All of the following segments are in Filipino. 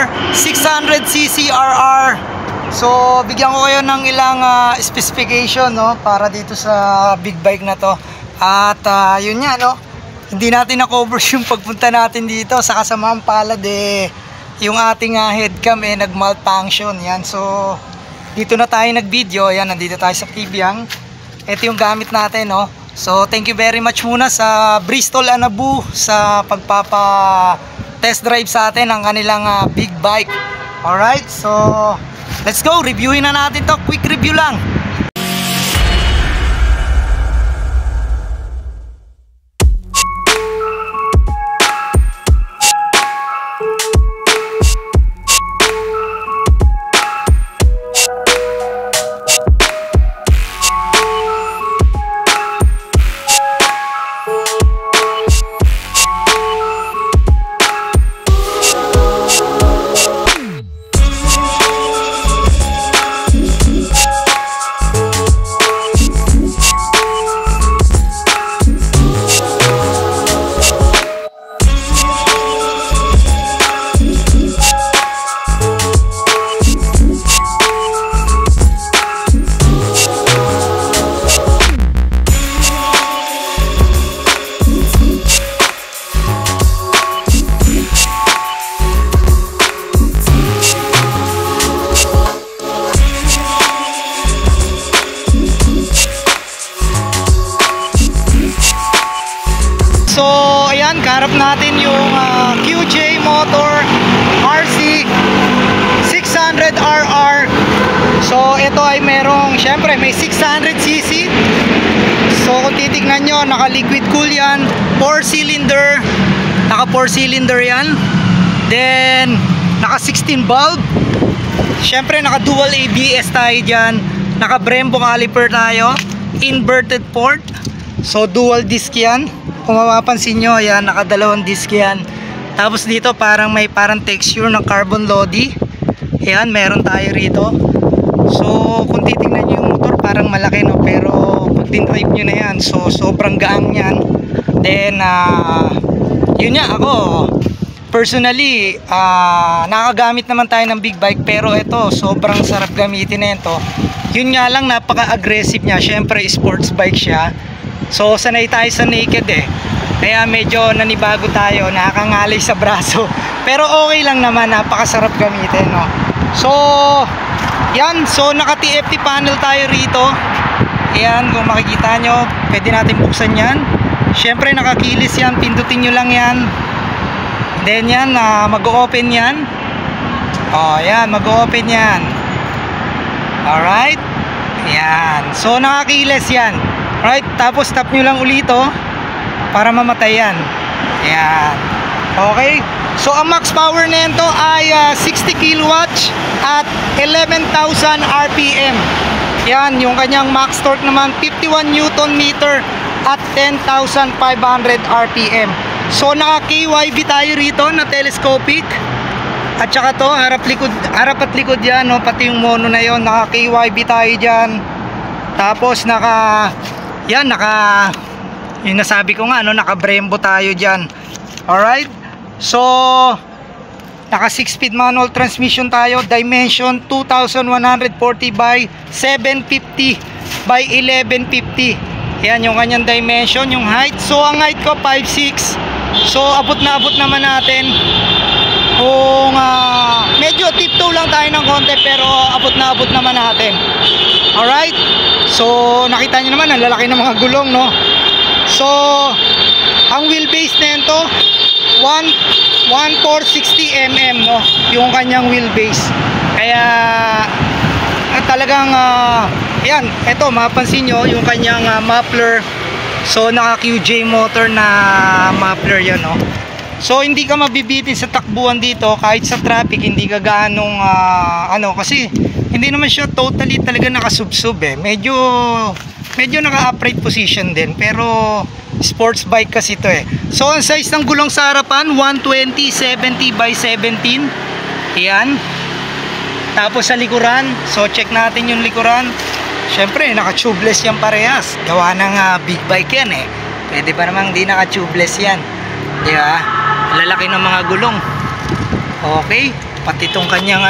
Motor 600cc RR. So bigyan ko kayo ng ilang specification, no, para dito sa big bike na to. At yun nga, no, hindi natin na-cover yung pagpunta natin dito sa kasamaang palad yung ating headcam nag-malfunction. Yan, so dito na tayo nag-video. Yan, nandito tayo sa Kibyang. Ito yung gamit natin, no. So thank you very much muna sa Bristol Anabu sa pagpapa-test drive sa atin ng kanilang big bike. Alright, so let's go, reviewin na natin to. Quick review lang. So ayan, kaharap natin yung QJ Motor RC 600RR. So ito ay merong, syempre may 600cc. So kung titignan nyo, naka liquid cool yan, 4 cylinder, naka 4 cylinder yan. Then naka 16 bulb. Syempre naka dual ABS tayo dyan, naka Brembo caliper tayo, inverted port. So dual disc yan. Kung mapapansin nyo, ayan, nakadalawang disc yan. Tapos dito parang may texture ng carbon lodi. Ayan, meron tayo rito. So kung titignan nyo yung motor, parang malaki, no? Pero pag din-drive nyo na yan, so sobrang gaang yan. Then yun nga, ako personally nakagamit naman tayo ng big bike, pero ito sobrang sarap gamitin na ito. Yun nga lang, napaka-aggressive niya. Syempre sports bike siya. So sanay tayo sa naked kaya medyo nanibago tayo, nakakangalay sa braso. Pero okay lang naman, napakasarap gamitin, no? So yan, so naka TFT panel tayo rito. Ayan, kung makikita nyo, pwede natin buksan yan. Syempre nakakilis yan, pindutin nyo lang yan. Then yan, mag-open yan. Oh, yan, mag-open yan. Alright. Ayan, so nakakilis yan. Right, tapos tap nyo lang ulit para mamatay yan. Ayan. Okay. So ang max power na ito ay 60 kilowatts at 11,000 RPM. Yan, yung kanyang max torque naman 51 Newton meter at 10,500 RPM. So naka KYB tayo rito na telescopic. At saka to, harap at likod yan, no? Pati yung mono na yon, naka KYB tayo dyan. Tapos yung nasabi ko nga, no, naka Brembo tayo dyan. Alright, so naka 6-speed manual transmission tayo. Dimension 2140 by 750 by 1150. Yan yung kanyang dimension. Yung height, so ang height ko 5'6". So abot naman natin. Kung medyo tiptoe lang tayo ng konti, pero abot naman natin. Alright, so nakita nyo naman, ang lalaki ng mga gulong, no? So ang wheelbase na ito 1460mm, no, yung kanyang wheelbase. Kaya talagang yan, eto mapansin nyo yung kanyang muffler. So naka QJ Motor na muffler yan, no? So hindi ka mabibitin sa takbuhan dito kahit sa traffic. Hindi ka gaanong kasi hindi naman siya totally talaga nakasubsub medyo naka-upright position din, pero sports bike kasi ito So ang size ng gulong sa harapan 120/70 by 17. Ayan. Tapos sa likuran, so check natin yung likuran. Syempre naka-tubeless yan parehas, gawa ng big bike yan Pwede pa namang di naka-tubeless yan, di ba? Lalaki ng mga gulong. Okay, pati itong kanyang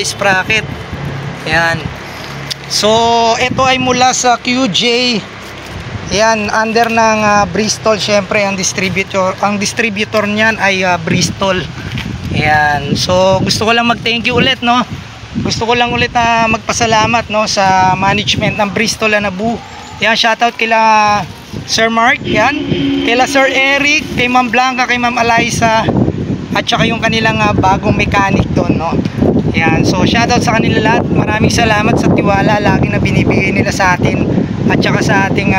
sprocket. Ayan. So ito ay mula sa QJ. Ayan, under ng Bristol. Syempre ang distributor niyan ay Bristol. Ayan. So gusto ko lang mag-thank you ulit, no. Gusto ko lang ulit na magpasalamat, no, sa management ng Bristol Anabu. Ayan, shoutout kila Sir Mark, yan, kila Sir Eric, kay Ma'am Blanca, kay Ma'am Eliza, at saka yung kanilang bagong mechanic doon, no. Yan, so shoutout sa kanila lahat. Maraming salamat sa tiwala lagi na binibigay nila sa atin at saka sa ating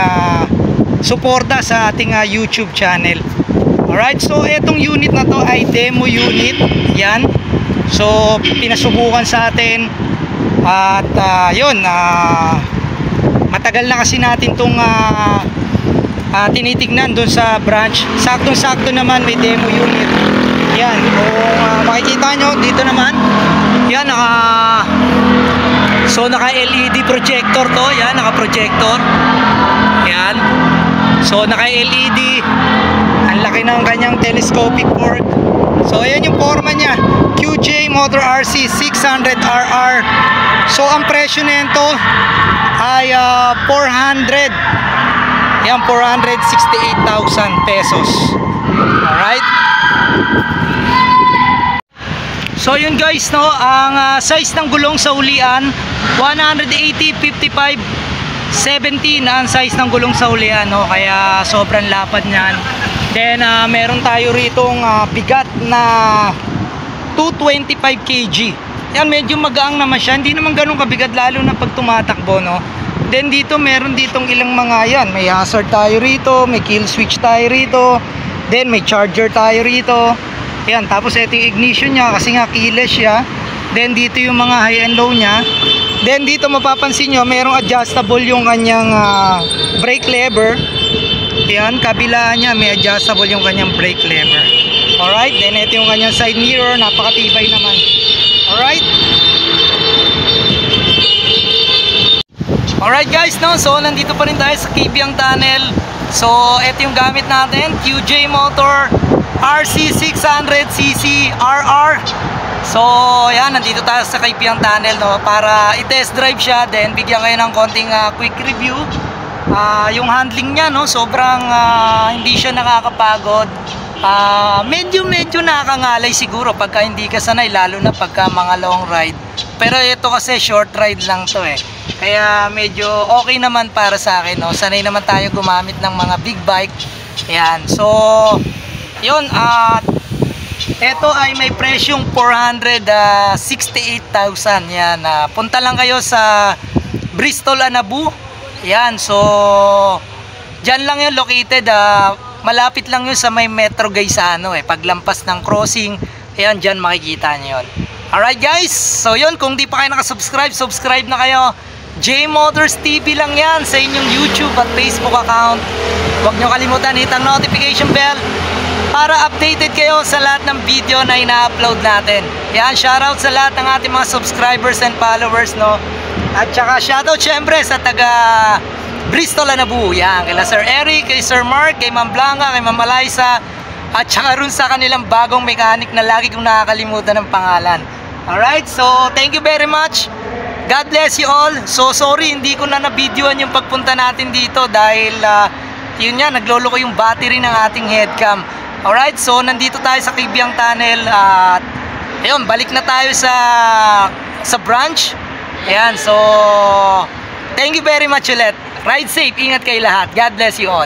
suporta sa ating YouTube channel. Alright, so etong unit na to ay demo unit. Yan, so pinasubukan sa atin at yun, matagal na kasi natin tong tinitignan doon sa branch. Saktong-sakto naman may demo unit. Yan, kung makikita nyo dito naman, yan, naka LED projector to. Yan, naka projector. Yan, so naka LED. Ang laki ng kanyang telescopic fork. So ayan yung forma nya, QJ Motor RC 600RR. So ang presyo nito ay 400. Yan, 468,000 pesos. Alright. So yun guys, no, ang size ng gulong sa ulian 180, 55, 17 ang size ng gulong sa ulian, no, kaya sobrang lapad niyan. Then meron tayo ritong bigat na 225 kg. Yan, medyo magaang naman siya, hindi naman ganun kabigat lalo na pag tumatakbo, no. Then dito meron ditong ilang mga, yan, may hazard tayo rito, may kill switch tayo rito, then may charger tayo rito. Yan, tapos ito yung ignition nya kasi nga keyless siya. Then dito yung mga high and low nya. Then dito mapapansin nyo, merong adjustable yung kanyang brake lever. Yan, kabila nya may adjustable yung kanyang brake lever. Alright, then ito yung kanyang side mirror, napakatibay naman. Alright. Alright guys, no, so nandito pa rin tayo sa Kibiang Tunnel. So ito yung gamit natin, QJ Motor RC 600cc RR. So yan, nandito tayo sa Kibiang Tunnel, no, para i-test drive siya. Then bigyan kayo ng konting quick review. Yung handling niya, no, sobrang hindi siya nakakapagod. Medyo nakakangalay siguro pagka hindi ka sanay, lalo na pagka mga long ride. Pero ito kasi short ride lang to eh. Kaya medyo okay naman para sa akin, no. Sanay naman tayo gumamit ng mga big bike. Yan. So, yun, ito ay may presyong 468,000. Yan. Punta lang kayo sa Bristol Anabu. Yan. So, dyan lang yun located. Malapit lang yun sa may Metro Gaisano eh. Paglampas ng crossing, ayan, dyan makikita nyo yun. Alright guys, so yun, kung di pa kayo nakasubscribe, subscribe na kayo. J Motors TV lang yan sa inyong YouTube at Facebook account. Huwag nyo kalimutan hit ang notification bell para updated kayo sa lahat ng video na ina-upload natin. Yan, shoutout sa lahat ng ating mga subscribers and followers, no. At saka shoutout syempre sa taga Bristol Anabu. Yan, kila Sir Eric, kay Sir Mark, kay Ma'am Blanca, kay Ma'am Eliza, at saka rin sa kanilang bagong mechanic na lagi kong nakakalimutan ng pangalan. Alright, so thank you very much. God bless you all. So sorry, hindi ko na na-videoan yung pagpunta natin dito dahil yun nga, naglolo ko yung battery ng ating headcam. Alright, so nandito tayo sa Kibiang Tunnel at ayun, balik na tayo sa branch. Ayan, so thank you very much ulit. Ride safe, ingat kayo lahat. God bless you all.